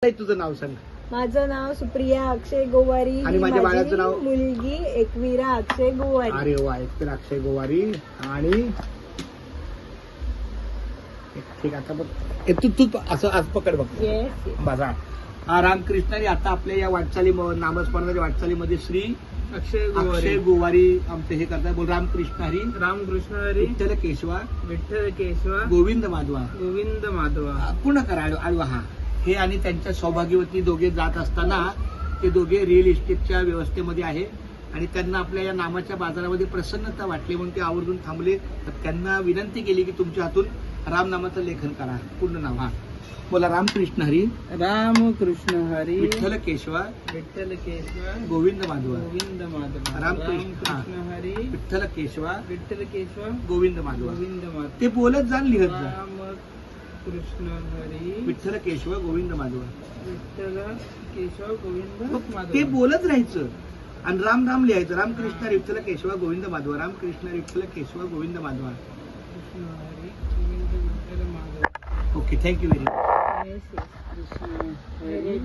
तुझं नाव सांग. माझं नाव सुप्रिया अक्षय गोवारी. आणि माझ्या बाळाचं नाव? मुलगी एकवीरा अक्षय गोवारी. अरे वा, एकवीरा अक्षय गोवारी. आणि ठीक आता बघ, तू असं आज पकड बघ. येस. बघा, हा रामकृष्णारी आता आपल्या या वाटचाली नामस्मरणाच्या वाटचालीमध्ये श्री अक्षय गोवारी आमचे हे करतात. बोल रामकृष्ण हरी. रामकृष्ण हरी. विठ्ठल केशवा. विठ्ठल केशवा. गोविंद माधवा. गोविंद माधवा. पूर्ण करा आडवा हा. हे आणि त्यांच्या सौभाग्यवती दोघे जात असताना ते दोघे रिअल इस्टेटच्या व्यवस्थेमध्ये आहे आणि त्यांना आपल्या या नामाच्या बाजारामध्ये प्रसन्नता वाटली म्हणून ते आवर्जून थांबले. तर त्यांना विनंती केली की तुमच्या हातून रामनामाचं लेखन करा. पूर्ण नाव हा बोला. रामकृष्ण हरी. रामकृष्ण हरी. विठ्ठल केशवा. विठ्ठल केशवा. गोविंद माधवा. गोविंद माधवा. रामकृष्ण हरी. विठ्ठल केशवा. विठ्ठल केशवा. गोविंद माधवा. गोविंद माधवा. ते बोलत जा, लिहत जा. रामकृष्ण हरी. विठ्ठल केशवा गोविंद माधवा. विठ्ठल केशव गोविंद मग माधवा. ते बोलत राहायचं आणि राम राम लिहायचं. रामकृष्ण विठ्ठल केशवा गोविंद माधवा. रामकृष्ण विठ्ठल केशवा Govind Madhava. Krishna Hari. Govind Vitthal Madhava. Okay, thank you very much. Yes, yes. Krishna. Very